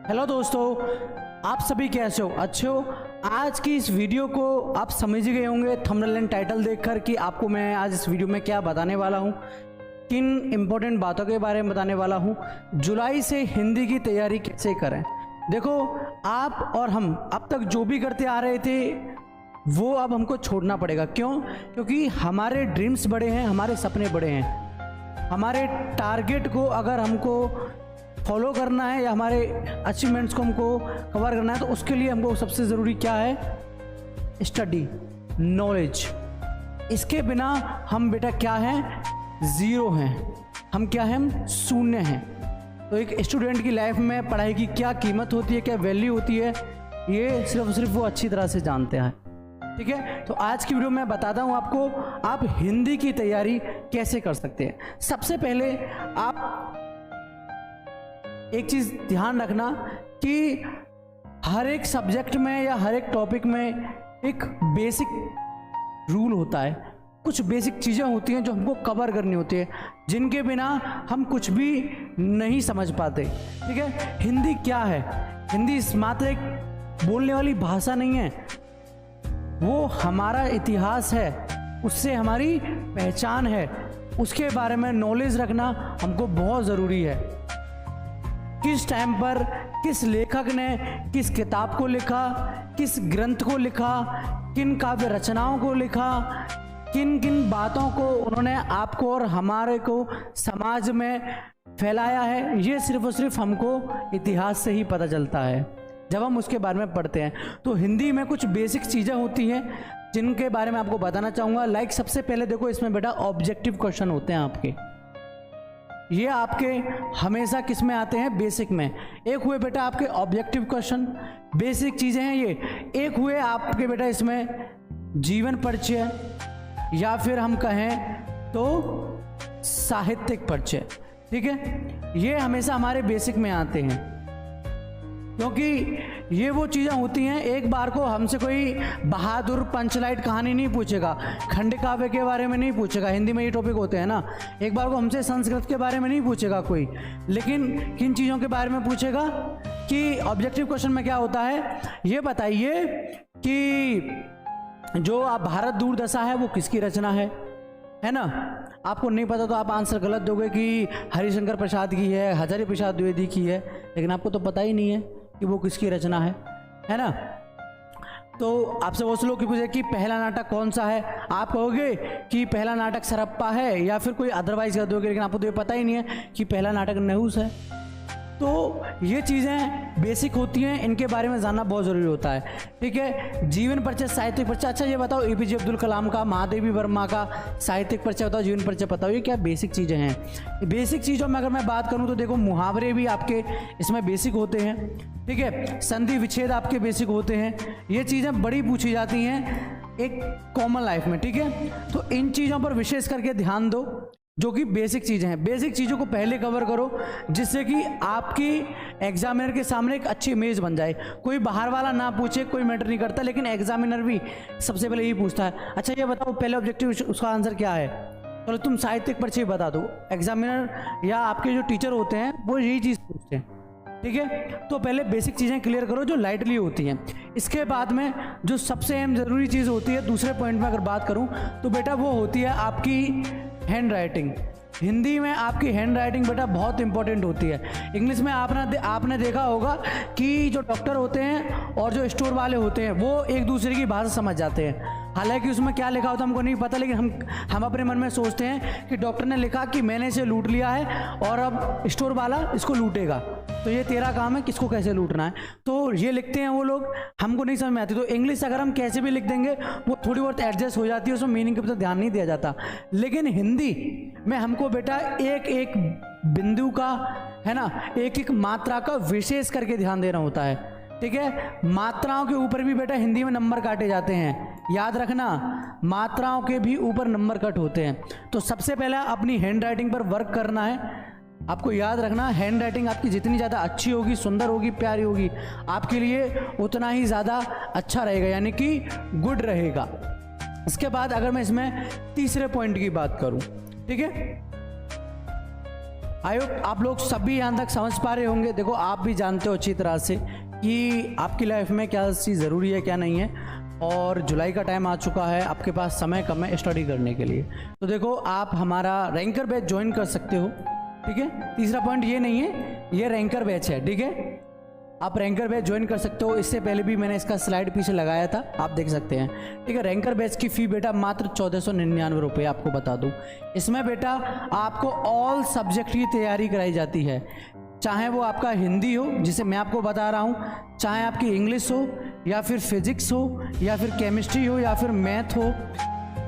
Hello दोस्तों, आप सभी कैसे हो? अच्छे हो? आज की इस वीडियो को आप समझ गए होंगे थंबनेल एंड टाइटल देखकर कि आपको मैं आज इस वीडियो में क्या बताने वाला हूँ, किन इम्पोर्टेंट बातों के बारे में बताने वाला हूँ। जुलाई से हिंदी की तैयारी कैसे करें। देखो, आप और हम अब तक जो भी करते आ रहे थे वो अब हमको छोड़ना पड़ेगा। क्यों? क्योंकि हमारे ड्रीम्स बड़े हैं, हमारे सपने बड़े हैं। हमारे टारगेट को अगर हमको फॉलो करना है या हमारे अचीवमेंट्स को हमको कवर करना है तो उसके लिए हमको सबसे ज़रूरी क्या है? Study, knowledge. इसके बिना हम बेटा क्या हैं? ज़ीरो हैं। हम क्या हैं? हम शून्य हैं। तो एक स्टूडेंट की लाइफ में पढ़ाई की क्या कीमत होती है, क्या वैल्यू होती है, ये सिर्फ वो अच्छी तरह से जानते हैं। ठीक है, तो आज की वीडियो में बताता हूँ आपको आप हिंदी की तैयारी कैसे कर सकते हैं। सबसे पहले आप एक चीज़ ध्यान रखना कि हर एक सब्जेक्ट में या हर एक टॉपिक में एक बेसिक रूल होता है। कुछ बेसिक चीज़ें होती हैं जो हमको कवर करनी होती है, जिनके बिना हम कुछ भी नहीं समझ पाते। ठीक है, हिंदी क्या है? हिंदी मात्र एक बोलने वाली भाषा नहीं है, वो हमारा इतिहास है, उससे हमारी पहचान है। उसके बारे में नॉलेज रखना हमको बहुत ज़रूरी है। किस टाइम पर किस लेखक ने किस किताब को लिखा, किस ग्रंथ को लिखा, किन काव्य रचनाओं को लिखा, किन किन बातों को उन्होंने आपको और हमारे को समाज में फैलाया है, ये सिर्फ और सिर्फ हमको इतिहास से ही पता चलता है जब हम उसके बारे में पढ़ते हैं। तो हिंदी में कुछ बेसिक चीज़ें होती हैं जिनके बारे में आपको बताना चाहूँगा। लाइक सबसे पहले देखो, इसमें बेटा ऑब्जेक्टिव क्वेश्चन होते हैं आपके। ये आपके हमेशा किस में आते हैं? बेसिक में। एक हुए बेटा आपके ऑब्जेक्टिव क्वेश्चन, बेसिक चीज़ें हैं ये। एक हुए आपके बेटा इसमें जीवन परिचय, या फिर हम कहें तो साहित्यिक परिचय। ठीक है, ये हमेशा हमारे बेसिक में आते हैं, क्योंकि ये वो चीज़ें होती हैं। एक बार को हमसे कोई बहादुर पंचलाइट कहानी नहीं पूछेगा, खंड काव्य के बारे में नहीं पूछेगा, हिंदी में ये टॉपिक होते हैं ना। एक बार को हमसे संस्कृत के बारे में नहीं पूछेगा कोई, लेकिन किन चीज़ों के बारे में पूछेगा कि ऑब्जेक्टिव क्वेश्चन में क्या होता है, ये बताइए कि जो आप भारत दूरदशा है वो किसकी रचना है ना। आपको नहीं पता तो आप आंसर गलत दोगे कि हरिशंकर प्रसाद की है, हजारी प्रसाद द्विवेदी की है, लेकिन आपको तो पता ही नहीं है कि वो किसकी रचना है ना। तो आपसे वो लोग पूछे कि पहला नाटक कौन सा है, आप कहोगे कि पहला नाटक सरप्पा है या फिर कोई अदरवाइज कर दोगे, लेकिन आपको तो ये पता ही नहीं है कि पहला नाटक नहुस है। तो ये चीज़ें बेसिक होती हैं, इनके बारे में जानना बहुत ज़रूरी होता है। ठीक है, जीवन परिचय, साहित्यिक परिचय। अच्छा ये बताओ, एपीजे अब्दुल कलाम का, महादेवी वर्मा का साहित्यिक परिचय बताओ, जीवन परिचय बताओ, ये क्या बेसिक चीज़ें हैं। बेसिक चीज़ों में अगर मैं बात करूं तो देखो, मुहावरे भी आपके इसमें बेसिक होते हैं। ठीक है, संधि विच्छेद आपके बेसिक होते हैं। ये चीज़ें बड़ी पूछी जाती हैं एक कॉमन लाइफ में। ठीक है, तो इन चीज़ों पर विशेष करके ध्यान दो, जो कि बेसिक चीज़ें हैं। बेसिक चीज़ों को पहले कवर करो, जिससे कि आपकी एग्जामिनर के सामने एक अच्छी इमेज बन जाए। कोई बाहर वाला ना पूछे, कोई मैटर नहीं करता, लेकिन एग्जामिनर भी सबसे पहले यही पूछता है, अच्छा ये बताओ पहले ऑब्जेक्टिव उसका आंसर क्या है, चलो तुम साहित्यिक परिचय बता दो। एग्जामिनर या आपके जो टीचर होते हैं वो यही चीज़ पूछते हैं। ठीक है, तो पहले बेसिक चीज़ें क्लियर करो जो लाइटली होती हैं। इसके बाद में जो सबसे अहम ज़रूरी चीज़ होती है, दूसरे पॉइंट में अगर बात करूं तो बेटा वो होती है आपकी हैंड राइटिंग। हिंदी में आपकी हैंड राइटिंग बेटा बहुत इंपॉर्टेंट होती है। इंग्लिश में आपने देखा होगा कि जो डॉक्टर होते हैं और जो स्टोर वाले होते हैं वो एक दूसरे की भाषा समझ जाते हैं। हालांकि उसमें क्या लिखा होता है हमको नहीं पता, लेकिन हम अपने मन में सोचते हैं कि डॉक्टर ने लिखा कि मैंने इसे लूट लिया है और अब स्टोर वाला इसको लूटेगा, तो ये तेरा काम है किसको कैसे लूटना है। तो ये लिखते हैं वो लोग, हमको नहीं समझ में आती। तो इंग्लिश अगर हम कैसे भी लिख देंगे वो थोड़ी बहुत एडजस्ट हो जाती है, उसमें मीनिंग के प्रति ध्यान नहीं दिया जाता। लेकिन हिंदी में हमको बेटा एक एक बिंदु का, है ना, एक एक मात्रा का विशेष करके ध्यान देना होता है। ठीक है, मात्राओं के ऊपर भी बेटा हिंदी में नंबर काटे जाते हैं, याद रखना, मात्राओं के भी ऊपर नंबर कट होते हैं। तो सबसे पहले अपनी हैंड राइटिंग पर वर्क करना है। आपको याद रखना, हैंड राइटिंग आपकी जितनी ज़्यादा अच्छी होगी, सुंदर होगी, प्यारी होगी, आपके लिए उतना ही ज़्यादा अच्छा रहेगा, यानी कि गुड रहेगा। इसके बाद अगर मैं इसमें तीसरे पॉइंट की बात करूं, ठीक है, आई होप आप लोग सभी यहाँ तक समझ पा रहे होंगे। देखो आप भी जानते हो अच्छी तरह से कि आपकी लाइफ में क्या चीज़ ज़रूरी है क्या नहीं है, और जुलाई का टाइम आ चुका है, आपके पास समय कम है स्टडी करने के लिए। तो देखो आप हमारा रैंकर बैच ज्वाइन कर सकते हो, ठीक है। तीसरा पॉइंट ये नहीं है, ये रैंकर बैच है, ठीक है। आप रैंकर बैच ज्वाइन कर सकते हो। इससे पहले भी मैंने इसका स्लाइड पीछे लगाया था, आप देख सकते हैं, ठीक है। रैंकर बैच की फ़ी बेटा मात्र 1499 रुपये, आपको बता दूं। इसमें बेटा आपको ऑल सब्जेक्ट की तैयारी कराई जाती है, चाहे वो आपका हिंदी हो जिसे मैं आपको बता रहा हूँ, चाहे आपकी इंग्लिश हो या फिर फिजिक्स हो या फिर केमिस्ट्री हो या फिर मैथ हो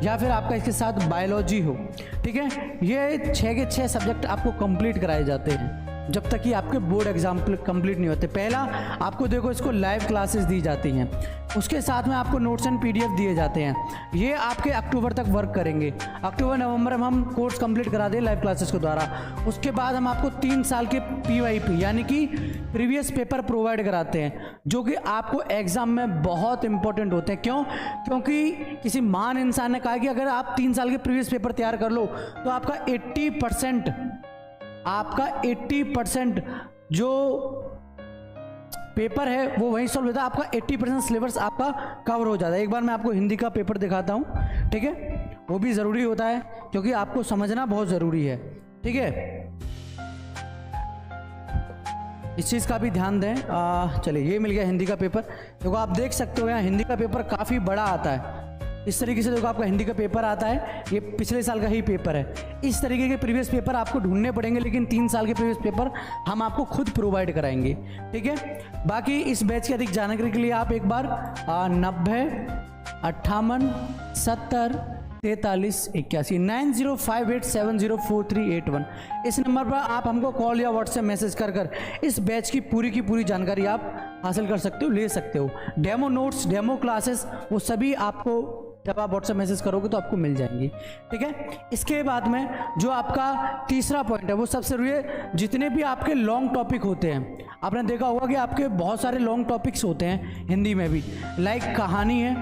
या फिर आपका इसके साथ बायोलॉजी हो, ठीक है। ये 6 के 6 सब्जेक्ट आपको कंप्लीट कराए जाते हैं जब तक कि आपके बोर्ड एग्जाम कंप्लीट नहीं होते। पहला आपको देखो इसको लाइव क्लासेस दी जाती हैं, उसके साथ में आपको नोट्स एंड पीडीएफ दिए जाते हैं। ये आपके अक्टूबर तक वर्क करेंगे। अक्टूबर नवंबर में हम कोर्स कंप्लीट करा दें लाइव क्लासेस के द्वारा। उसके बाद हम आपको 3 साल के पीवाईपी यानी कि प्रीवियस पेपर प्रोवाइड कराते हैं, जो कि आपको एग्जाम में बहुत इंपॉर्टेंट होते हैं। क्यों? क्योंकि किसी महान इंसान ने कहा कि अगर आप 3 साल के प्रीवियस पेपर तैयार कर लो तो आपका 80% जो पेपर है वो वहीं सॉल्व होता है, आपका 80% सिलेबस आपका कवर हो जाता है। एक बार मैं आपको हिंदी का पेपर दिखाता हूँ, ठीक है। वो भी ज़रूरी होता है क्योंकि आपको समझना बहुत ज़रूरी है, ठीक है। इस चीज़ का भी ध्यान दें। चलिए, ये मिल गया हिंदी का पेपर। देखो आप देख सकते हो यहाँ हिंदी का पेपर काफ़ी बड़ा आता है। इस तरीके से देखो आपका हिंदी का पेपर आता है, ये पिछले साल का ही पेपर है। इस तरीके के प्रीवियस पेपर आपको ढूंढने पड़ेंगे, लेकिन 3 साल के प्रीवियस पेपर हम आपको खुद प्रोवाइड कराएंगे, ठीक है। बाकी इस बैच की अधिक जानकारी के लिए आप एक बार 90 58 70 43 81 9058704381 इस नंबर पर आप हमको कॉल या व्हाट्सएप मैसेज कर इस बैच की पूरी जानकारी आप हासिल कर सकते हो, ले सकते हो। डेमो नोट्स, डेमो क्लासेस, वो सभी आपको जब आप व्हाट्सएप मैसेज करोगे तो आपको मिल जाएंगी, ठीक है। इसके बाद में जो आपका तीसरा पॉइंट है वो सबसे जरूरी है। जितने भी आपके लॉन्ग टॉपिक होते हैं, आपने देखा होगा कि आपके बहुत सारे लॉन्ग टॉपिक्स होते हैं हिंदी में भी, लाइक कहानी है,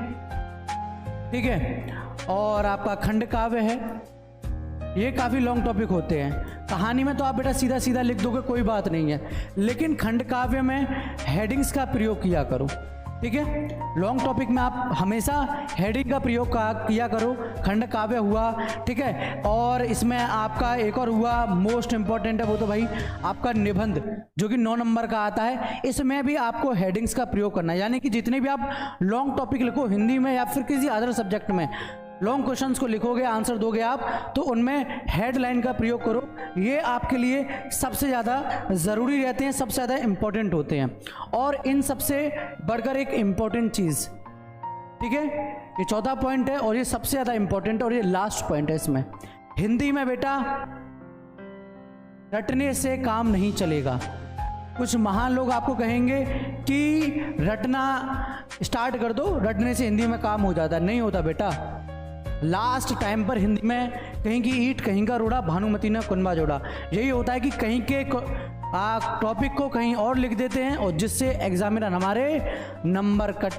ठीक है, और आपका खंड काव्य है। ये काफ़ी लॉन्ग टॉपिक होते हैं। कहानी में तो आप बेटा सीधा सीधा लिख दोगे, कोई बात नहीं है, लेकिन खंड काव्य में हेडिंग्स का प्रयोग किया करो, ठीक है। लॉन्ग टॉपिक में आप हमेशा हेडिंग का प्रयोग किया करो। खंड काव्य हुआ, ठीक है, और इसमें आपका एक और हुआ मोस्ट इंपॉर्टेंट है वो तो भाई आपका निबंध, जो कि 9 नंबर का आता है। इसमें भी आपको हेडिंग्स का प्रयोग करना है, यानी कि जितने भी आप लॉन्ग टॉपिक लिखो हिंदी में या फिर किसी अदर सब्जेक्ट में, लॉन्ग क्वेश्चंस को लिखोगे, आंसर दोगे आप, तो उनमें हेडलाइन का प्रयोग करो। ये आपके लिए सबसे ज़्यादा ज़रूरी रहते हैं, सबसे ज़्यादा इम्पोर्टेंट होते हैं। और इन सबसे बढ़कर एक इम्पोर्टेंट चीज़, ठीक है, ये चौथा पॉइंट है और ये सबसे ज़्यादा इम्पोर्टेंट और ये लास्ट पॉइंट है इसमें। हिंदी में बेटा रटने से काम नहीं चलेगा। कुछ महान लोग आपको कहेंगे कि रटना स्टार्ट कर दो, रटने से हिंदी में काम हो जाता है। नहीं होता बेटा। लास्ट टाइम पर हिंदी में कहीं की ईंट कहीं का रोड़ा, भानुमती ने कुनबा जोड़ा। यही होता है कि कहीं के टॉपिक को कहीं और लिख देते हैं और जिससे एग्जामिनर हमारे नंबर कट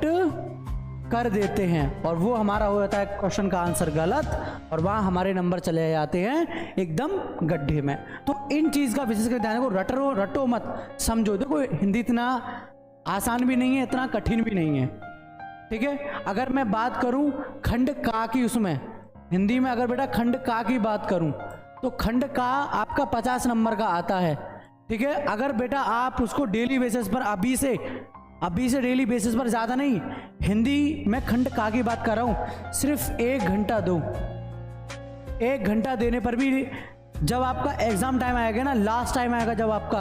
कर देते हैं और वो हमारा हो जाता है क्वेश्चन का आंसर गलत और वहाँ हमारे नंबर चले जाते हैं एकदम गड्ढे में। तो इन चीज़ का विशेष कर ध्यान रखो, रटो मत, समझो। देखो हिंदी इतना आसान भी नहीं है, इतना कठिन भी नहीं है, ठीक है। अगर मैं बात करूं खंड का की, उसमें हिंदी में अगर बेटा खंड का की बात करूं तो खंड का आपका 50 नंबर का आता है, ठीक है। अगर बेटा आप उसको डेली बेसिस पर अभी से डेली बेसिस पर, ज़्यादा नहीं, हिंदी में खंड का की बात कर रहा हूं, सिर्फ 1 घंटा दो। 1 घंटा देने पर भी जब आपका एग्जाम टाइम आएगा ना, लास्ट टाइम आएगा जब आपका,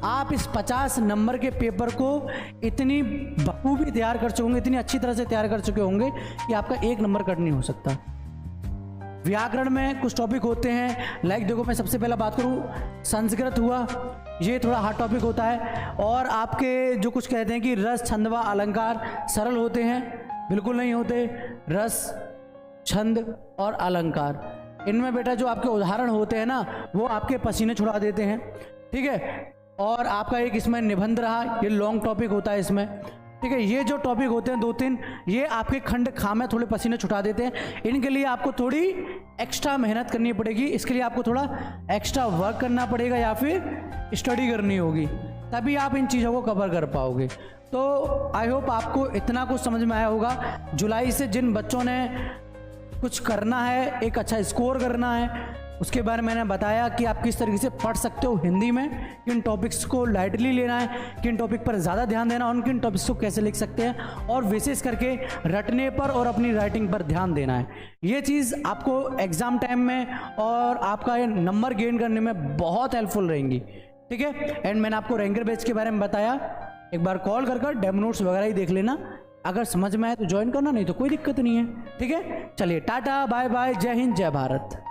आप इस 50 नंबर के पेपर को इतनी बखूबी तैयार कर चुके होंगे, इतनी अच्छी तरह से तैयार कर चुके होंगे कि आपका 1 नंबर कट नहीं हो सकता। व्याकरण में कुछ टॉपिक होते हैं, लाइक देखो मैं सबसे पहला बात करूं, संस्कृत हुआ, ये थोड़ा हार्ड टॉपिक होता है। और आपके जो कुछ कहते हैं कि रस, छंद व अलंकार सरल होते हैं, बिल्कुल नहीं होते। रस, छंद और अलंकार, इनमें बेटा जो आपके उदाहरण होते हैं ना, वो आपके पसीने छुड़ा देते हैं, ठीक है। और आपका एक इसमें निबंध रहा, ये लॉन्ग टॉपिक होता है इसमें, ठीक है। ये जो टॉपिक होते हैं 2-3, ये आपके खंड खा में थोड़े पसीने छुटा देते हैं। इनके लिए आपको थोड़ी एक्स्ट्रा मेहनत करनी पड़ेगी, इसके लिए आपको थोड़ा एक्स्ट्रा वर्क करना पड़ेगा या फिर स्टडी करनी होगी, तभी आप इन चीज़ों को कवर कर पाओगे। तो आई होप आपको इतना कुछ समझ में आया होगा। जुलाई से जिन बच्चों ने कुछ करना है, एक अच्छा स्कोर करना है, उसके बारे में मैंने बताया कि आप किस तरीके से पढ़ सकते हो हिंदी में, किन टॉपिक्स को लाइटली लेना है, किन टॉपिक पर ज़्यादा ध्यान देना है, उन किन टॉपिक्स को कैसे लिख सकते हैं, और विशेष करके रटने पर और अपनी राइटिंग पर ध्यान देना है। ये चीज़ आपको एग्ज़ाम टाइम में और आपका ये नंबर गेन करने में बहुत हेल्पफुल रहेंगी। ठीक है। एंड मैंने आपको रैंकर बैच के बारे में बताया, एक बार कॉल कर डेमो नोट्स वगैरह ही देख लेना, अगर समझ में आए तो ज्वाइन करना, नहीं तो कोई दिक्कत नहीं है। ठीक है, चलिए टाटा बाय बाय, जय हिंद जय भारत।